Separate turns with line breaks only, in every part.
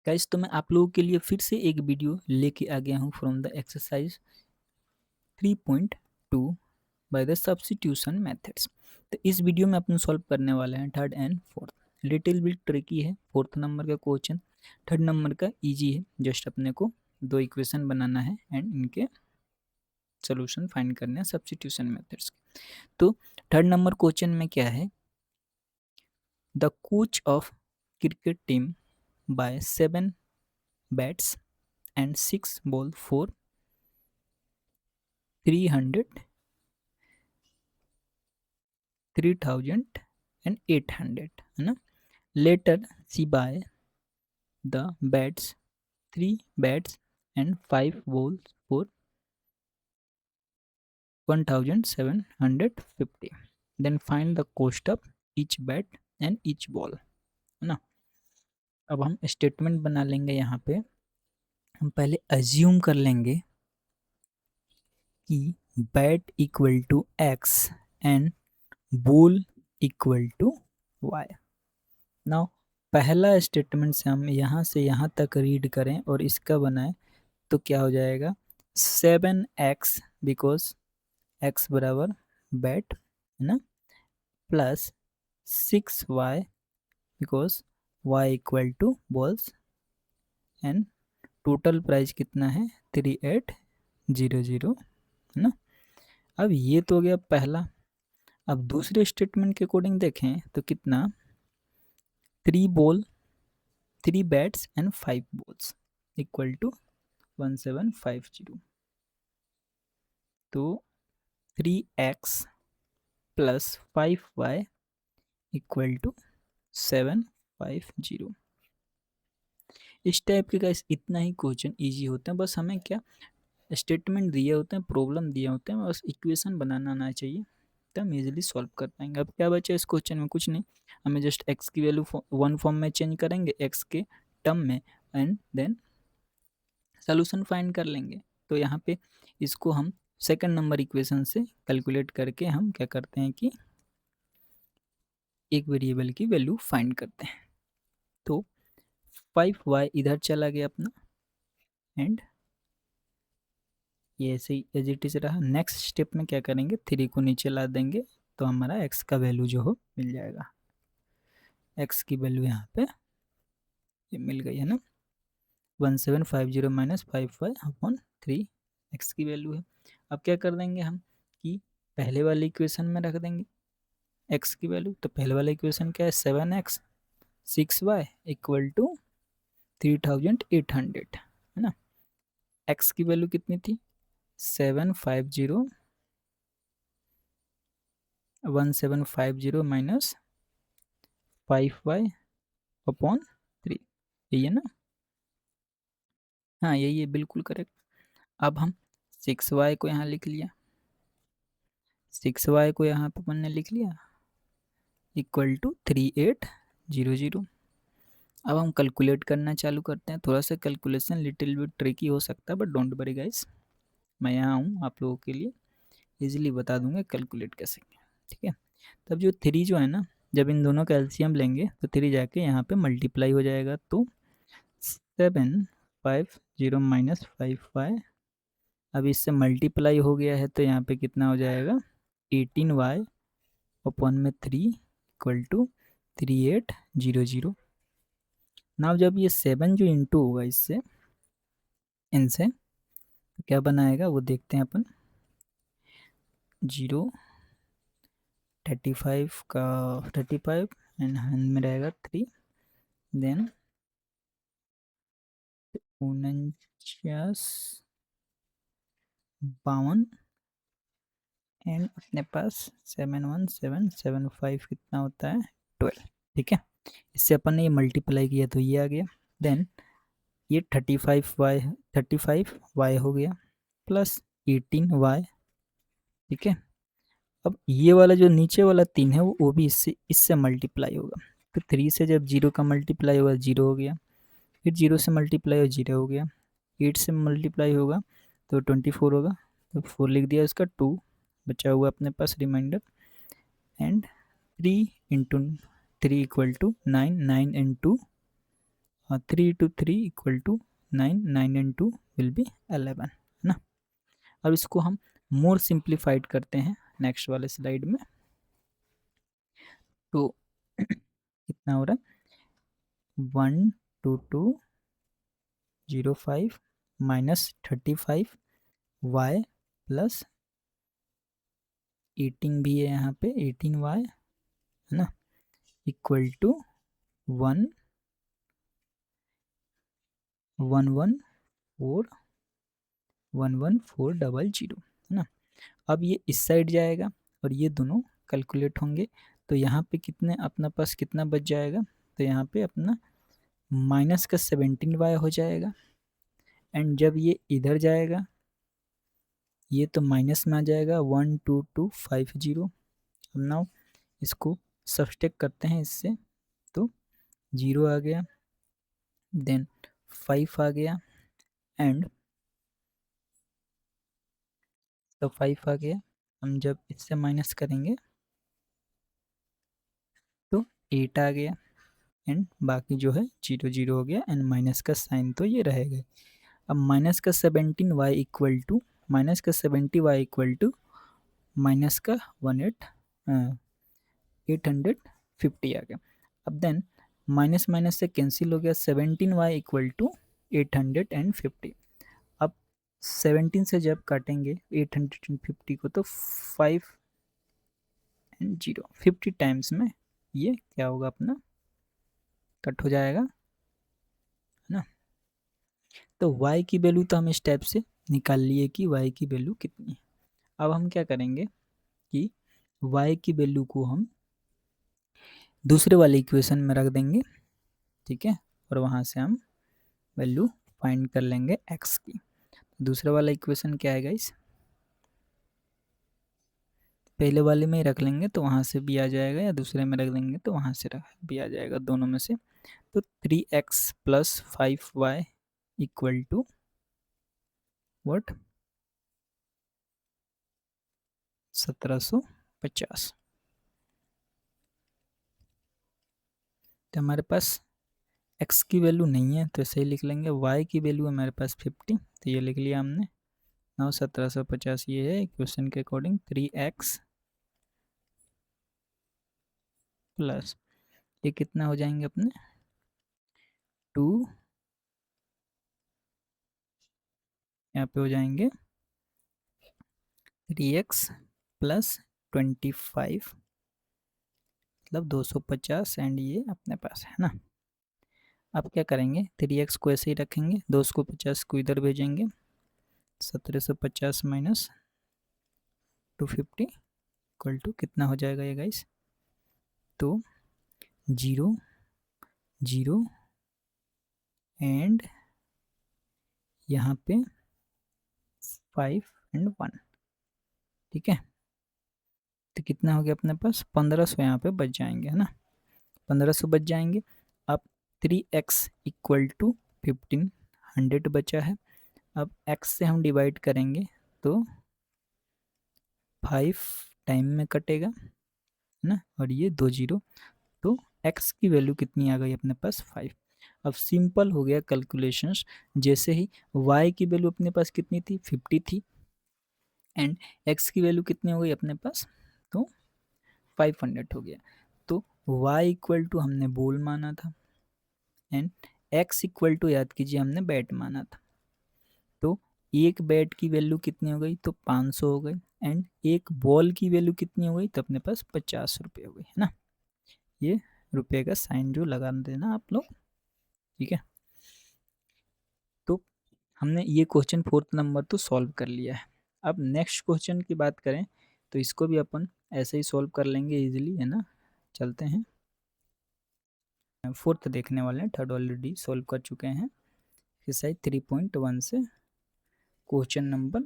Guys, तो मैं आप लोगों के लिए फिर से एक वीडियो लेके आ गया हूँ from the exercise 3.2 by the substitution methods. तो इस वीडियो में अपन सॉल्व करने वाले हैं third and fourth. Little bit tricky है फोर्थ नंबर का क्वेश्चन, थर्ड नंबर का इजी है। जस्ट अपने को दो इक्वेशन बनाना है एंड इनके सोल्यूशन फाइंड करने हैं सब्स्टिट्यूशन मेथड्स। तो थर्ड नंबर क्वेश्चन में क्या है, the coach of cricket team by 7 bats and 6 ball for 300 3000 and 800 है ना। Later see by the bats 3 bats and 5 balls for 1750, then find the cost of each bat and each ball है ना। अब हम statement बना लेंगे। यहाँ पे हम पहले अज्यूम कर लेंगे कि bat equal to X and ball equal to Y. Now पहला स्टेटमेंट से हम यहाँ से यहाँ तक रीड करें और इसका बनाएं तो क्या हो जाएगा, 7x बिकॉज x बराबर बैट है ना, plus 6y because y equal two balls and total price कितना है 3800 है ना। अब ये तो हो गया पहला। अब दूसरे स्टेटमेंट के अकॉर्डिंग देखें तो कितना, 3 bats and 5 balls equal to 1750। तो 3x plus 5y equal to 750। इस टाइप के गाइस इतना ही क्वेश्चन इजी होते हैं। बस हमें क्या स्टेटमेंट दिए होते हैं, प्रॉब्लम दिए होते हैं, बस इक्वेशन बनाना आना चाहिए तो हम इजीली सॉल्व कर पाएंगे। अब क्या बचा इस क्वेश्चन में, कुछ नहीं। हमें जस्ट x की वैल्यू वन फॉर्म में चेंज करेंगे x के टर्म में एंड देन सोल्यूशन फाइंड कर लेंगे। तो यहाँ पे इसको हम सेकंड नंबर इक्वेशन से कैलकुलेट करके हम क्या करते हैं कि एक वेरिएबल की वैल्यू फाइंड करते हैं। तो 5y इधर चला गया अपना एंड ये ऐसे ही एज इट इज रहा। नेक्स्ट स्टेप में क्या करेंगे, 3 को नीचे ला देंगे तो हमारा x का वैल्यू जो हो मिल जाएगा। x की वैल्यू यहाँ पे ये मिल गई है ना, 1750 माइनस 5y अपॉन 3 x की वैल्यू है। अब क्या कर देंगे हम कि पहले वाले इक्वेशन में रख देंगे x की वैल्यू। तो पहले वाला इक्वेशन क्या है, 7x 6y इक्वल टू 3800 है ना। x की वैल्यू कितनी थी, 1750 माइनस 5y अपॉन 3, यही है ना। हाँ यही है, बिल्कुल करेक्ट। अब हम 6y को यहाँ लिख लिया, 6y को यहाँ पे अपन ने लिख लिया इक्वल टू 3800। अब हम कैलकुलेट करना चालू करते हैं। थोड़ा सा कैलकुलेशन लिटिल बिट ट्रिकी हो सकता है बट डोंट वरी गाइस, मैं यहाँ हूँ आप लोगों के लिए, इजीली बता दूंगा कैलकुलेट कैसे। ठीक है, तब जो 3 जो है ना, जब इन दोनों का एलसीएम लेंगे तो 3 जाके यहाँ पे मल्टीप्लाई हो जाएगा। तो 750 माइनस 5y, अब इससे मल्टीप्लाई हो गया है तो यहाँ पे कितना हो जाएगा 18y अपॉन में 3 इक्वल टू 3800। नाउ जब ये 7 जो इंटू होगा इससे इनसे तो क्या बनाएगा वो देखते हैं अपन। 35 का 35 एंड हैंड में रहेगा 3, देन 49 52 एंड अपने पास 71775 कितना होता है 12। ठीक है, इससे अपन ने ये मल्टीप्लाई किया तो ये आ गया। देन ये 35y हो गया प्लस 18y। ठीक है, अब ये वाला जो नीचे वाला 3 है वो भी इससे मल्टीप्लाई होगा। तो 3 से जब 0 का मल्टीप्लाई होगा 0 हो गया, फिर 0 से मल्टीप्लाई हो 0 हो गया, 8 से मल्टीप्लाई होगा तो 24 होगा, तो 4 लिख दिया, इसका 2 बचा हुआ अपने पास reminder, and 3 into 3 equal to 9, 9 into 3 into 3 equal to 9, 9 and 2 will be 11, है ना। अब इसको हम मोर सिंप्लीफाइड करते हैं नेक्स्ट वाले स्लाइड में। तो कितना हो रहा है 12205 माइनस 35 y प्लस 18 भी है यहाँ पे 18y, है ना, इक्वल टू 114000, है ना। अब ये इस साइड जाएगा और ये दोनों कैलकुलेट होंगे, तो यहाँ पे कितने अपना पास कितना बच जाएगा, तो यहाँ पे अपना माइनस का 17y हो जाएगा। एंड जब ये इधर जाएगा ये तो माइनस में आ जाएगा 12250। अब नाउ इसको सब्सट्रैक्ट करते हैं इससे, तो 0 आ गया, देन 5 आ गया, एंड तो 5 आ गया। हम जब इससे माइनस करेंगे तो 8 आ गया, एंड बाकी जो है 0 0 हो गया, एंड माइनस का साइन तो ये रहेगा। अब माइनस का 17y इक्वल टू माइनस का 70y इक्वल टू माइनस का 850 आ गया। अब देन माइनस माइनस से कैंसिल हो गया, 17y इक्वल टू 850। अब 17 से जब काटेंगे 850 को तो 5 एंड 0 50 टाइम्स में ये क्या होगा अपना कट हो जाएगा, है ना। तो y की वैल्यू तो हम इस टाइप से निकाल लिए कि y की वैल्यू कितनी है। अब हम क्या करेंगे कि y की वैल्यू को हम दूसरे वाले इक्वेशन में रख देंगे, ठीक है, और वहाँ से हम वैल्यू फाइंड कर लेंगे x की। दूसरा वाला इक्वेशन क्या है गाइस, पहले वाले में ही रख लेंगे तो वहाँ से भी आ जाएगा, या दूसरे में रख देंगे तो वहाँ से भी आ जाएगा, दोनों में से। तो 3x plus 5y equal to what 1750। तो हमारे पास x की वैल्यू नहीं है तो ऐसे ही लिख लेंगे, y की वैल्यू हमारे पास 50, तो ये लिख लिया हमने। नाउ 1750 ये है इक्वेशन के अकॉर्डिंग 3x प्लस ये कितना हो जाएंगे अपने 2, यहाँ पे हो जाएंगे 3x प्लस 25 मतलब 250, एंड ये अपने पास है ना। अब क्या करेंगे 3x को ऐसे ही रखेंगे, 250 को इधर भेजेंगे, 1750 माइनस 250 इक्वल टू कितना हो जाएगा ये गाइस, तो 0 0 एंड यहाँ पे 5 एंड 1, ठीक है। तो कितना हो गया अपने पास 1500 यहाँ पे बच जाएंगे, है ना, 1500 बच जाएंगे। अब 3x इक्वल टू 1500 बचा है। अब x से हम डिवाइड करेंगे तो 5 टाइम में कटेगा, है ना, और ये 2 0, तो x की वैल्यू कितनी आ गई अपने पास 5। अब सिंपल हो गया कैलकुलेशंस, जैसे ही y की वैल्यू अपने पास कितनी थी 50 थी, एंड x की वैल्यू कितनी हो गई अपने पास तो 500 हो गया। तो y इक्वल टू हमने बोल माना था, एंड x इक्वल टू याद कीजिए हमने बैट माना था। तो एक बैट की वैल्यू कितनी हो गई तो 500 हो गई, एंड एक बॉल की वैल्यू कितनी हो गई तो अपने पास 50 रुपये हो गई, है ना। ये रुपये का साइन जो लगा देना आप लोग, ठीक है। तो हमने ये क्वेश्चन 4th नंबर तो सॉल्व कर लिया है। अब नेक्स्ट क्वेश्चन की बात करें तो इसको भी अपन ऐसे ही सॉल्व कर लेंगे इजीली, है ना। चलते हैं 4th देखने वाले हैं, 3rd ऑलरेडी सॉल्व कर चुके हैं। एक्सरसाइज 3.1 से क्वेश्चन नंबर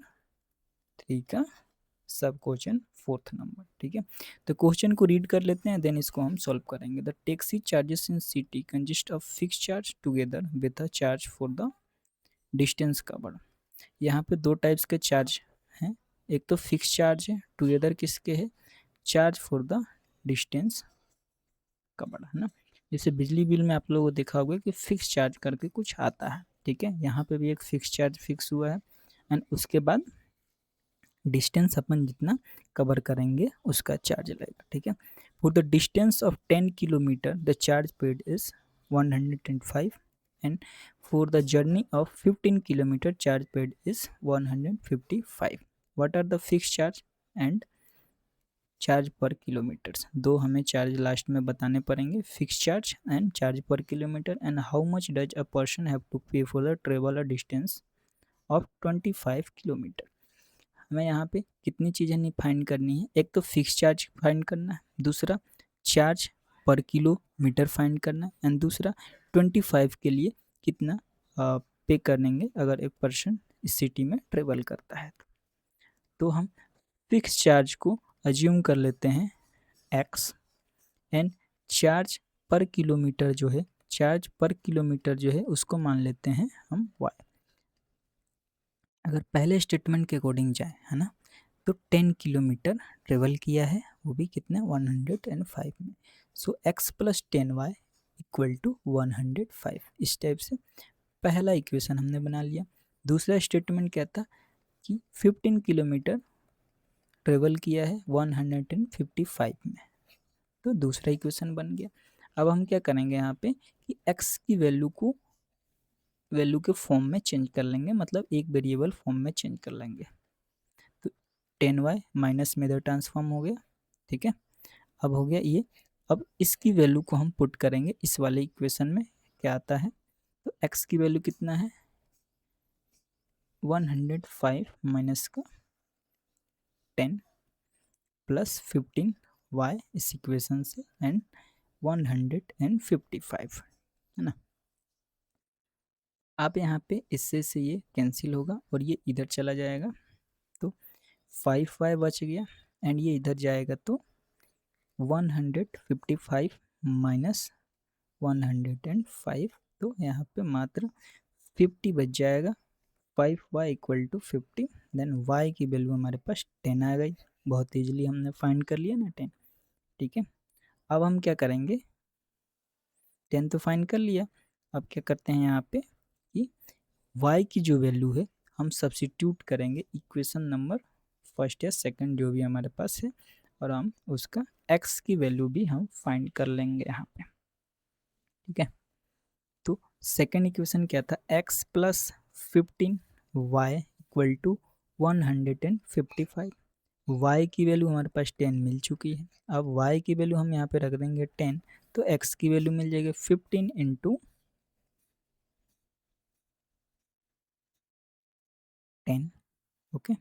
3 का सब क्वेश्चन 4th नंबर, ठीक है। तो क्वेश्चन को रीड कर लेते हैं, देन इसको हम सॉल्व करेंगे। The taxi charges in city consist of fix charge together with a charge for the distance covered. यहाँ पे दो टाइप्स के चार्ज हैं, एक तो फिक्स चार्ज है, टुगेदर किसके है charge for the distance covered, है ना। जैसे बिजली बिल में आप लोगों को देखा होगा कि फिक्स चार्ज करके कुछ आता है, ठीक है, यहाँ पे भी एक फिक्स चार्ज फिक्स हुआ है एंड उसके बाद डिस्टेंस अपन जितना कवर करेंगे उसका चार्ज लगेगा, ठीक है। For the distance of 10 kilometre the charge paid is 105 and for the journey of 15 kilometre charge paid is 155। What are the fix charge and charge पर किलोमीटर? दो हमें चार्ज लास्ट में बताने पड़ेंगे, फिक्स चार्ज एंड चार्ज पर kilometre. And how much does a person have to pay for the travel a distance of 25 kilometre? हमें यहाँ पे कितनी चीज़ें नहीं फाइंड करनी है, एक तो फिक्स चार्ज फाइंड करना है, दूसरा चार्ज पर किलोमीटर फाइंड करना है एंड दूसरा 25 के लिए कितना पे करेंगे अगर एक पर्सन इस सिटी में ट्रेवल करता है। तो हम फिक्स चार्ज को अज्यूम कर लेते हैं x एंड चार्ज पर किलोमीटर जो है, चार्ज पर किलोमीटर जो है उसको मान लेते हैं हम y। अगर पहले स्टेटमेंट के अकॉर्डिंग जाए, है ना, तो 10 किलोमीटर ट्रेवल किया है, वो भी कितने 105 में। So x plus 10y equal to 105। इस टाइप से पहला इक्वेशन हमने बना लिया। दूसरा स्टेटमेंट क्या था कि 15 किलोमीटर ट्रेवल किया है 155 में, तो दूसरा इक्वेशन बन गया। अब हम क्या करेंगे यहाँ पे कि x की वैल्यू के फॉर्म में चेंज कर लेंगे, मतलब एक वेरिएबल फॉर्म में चेंज कर लेंगे। तो 10y माइनस में इधर ट्रांसफॉर्म हो गया, ठीक है। अब हो गया ये, अब इसकी वैल्यू को हम पुट करेंगे इस वाले इक्वेशन में, क्या आता है, तो x की वैल्यू कितना है 105 माइनस का 10 प्लस 15y इस इक्वेशन से एंड 155, है ना। आप यहाँ पे इससे से ये कैंसिल होगा और ये इधर चला जाएगा, तो 5y बच गया एंड ये इधर जाएगा तो 155 माइनस 105, तो यहाँ पे मात्र 50 बच जाएगा। 5y equal to 50, then y की वैल्यू हमारे पास 10 आ गई। बहुत ईजिली हमने फाइंड कर लिया ना 10, ठीक है। अब हम क्या करेंगे, 10 तो फाइंड कर लिया, अब क्या करते हैं यहाँ पे कि y की जो वैल्यू है हम सब्सिट्यूट करेंगे इक्वेशन नंबर फर्स्ट या सेकंड जो भी हमारे पास है, और हम उसका x की वैल्यू भी हम फाइंड कर लेंगे यहाँ पे, ठीक है। तो सेकंड इक्वेशन क्या था, x plus 15y equal to 155। y की वैल्यू हमारे पास 10 मिल चुकी है, अब y की वैल्यू हम यहाँ पे रख देंगे 10, तो x की वैल्यू मिल जाएगी 15 into 10, okay.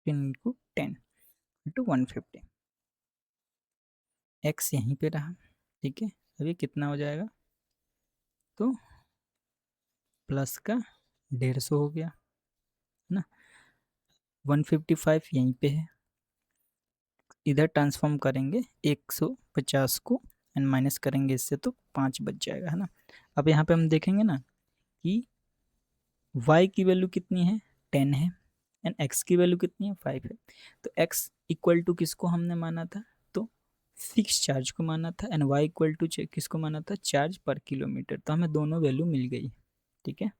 Into 10 into 150, x यहीं पे रहा, ठीक है। अभी कितना हो जाएगा, तो प्लस का 150 हो गया, है ना। 155 यहीं पे है, इधर ट्रांसफॉर्म करेंगे 150 को एंड माइनस करेंगे इससे तो 5 बच जाएगा, है ना। अब यहाँ पे हम देखेंगे ना कि y की वैल्यू कितनी है 10 है एंड x की वैल्यू कितनी है 5 है, तो x इक्वल टू किसको हमने माना था, तो फिक्स चार्ज को माना था, एंड y इक्वल टू किसको माना था, चार्ज पर किलोमीटर। तो हमें दोनों वैल्यू मिल गई, ठीक है।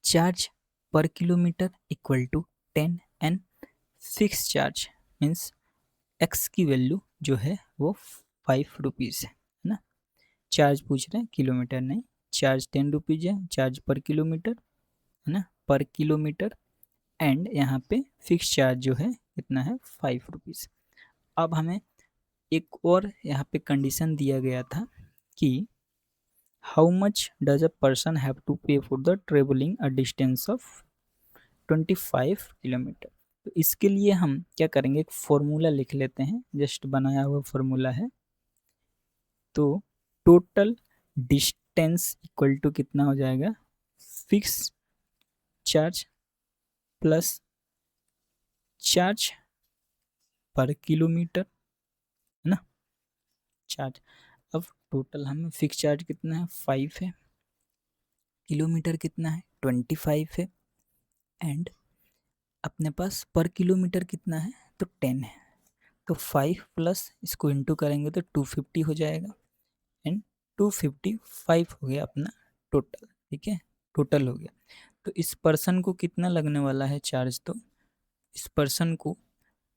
चार्ज पर kilometre equal to 10 and fix charge means x की वैल्यू जो है वो 5 रुपीज़ है ना। चार्ज पूछ रहे हैं किलोमीटर नहीं, चार्ज 10 रुपीज़ है चार्ज पर किलोमीटर, है ना, पर किलोमीटर। एंड यहाँ पे फिक्स चार्ज जो है कितना है 5 रुपीज़। अब हमें एक और यहाँ पे कंडीशन दिया गया था कि how much does a person have to pay for the travelling a distance of 25 kilometre. तो इसके लिए हम क्या करेंगे, एक फॉर्मूला लिख लेते हैं, जस्ट बनाया हुआ फॉर्मूला है। तो टोटल डिस्टेंस इक्वल टू कितना हो जाएगा, फिक्स चार्ज प्लस चार्ज पर किलोमीटर, है ना, चार्ज। अब टोटल हमें फिक्स चार्ज कितना है 5 है, किलोमीटर कितना है 25 है, एंड अपने पास पर किलोमीटर कितना है तो 10 है, तो 5 प्लस इसको इंटू करेंगे तो 250 हो जाएगा, एंड 255 हो गया अपना टोटल। ठीक है, टोटल हो गया। तो इस पर्सन को कितना लगने वाला है चार्ज, तो इस पर्सन को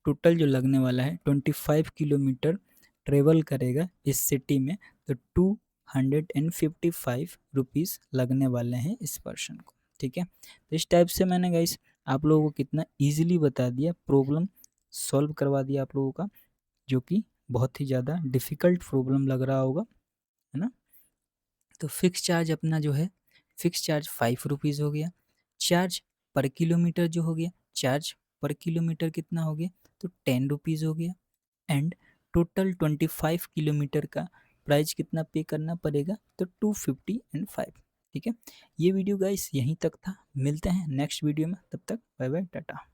टोटल जो लगने वाला है 25 किलोमीटर ट्रेवल करेगा इस सिटी में, तो 255 रुपीज़ लगने वाले हैं इस पर्सन को। ठीक है, तो इस टाइप से मैंने गाइस आप लोगों को कितना ईजिली बता दिया, प्रॉब्लम सॉल्व करवा दिया आप लोगों का, जो कि बहुत ही ज़्यादा डिफ़िकल्ट प्रॉब्लम लग रहा होगा, है ना। तो फिक्स चार्ज अपना जो है, फिक्स चार्ज 5 रुपीज़ हो गया। चार्ज पर किलोमीटर जो हो गया, चार्ज पर किलोमीटर कितना हो गया, तो 10 रुपीज़ हो गया। एंड टोटल 25 किलोमीटर का प्राइस कितना पे करना पड़ेगा, तो 250 एंड 5। ठीक है, ये वीडियो गाइस यहीं तक था, मिलते हैं नेक्स्ट वीडियो में, तब तक बाय बाय टाटा।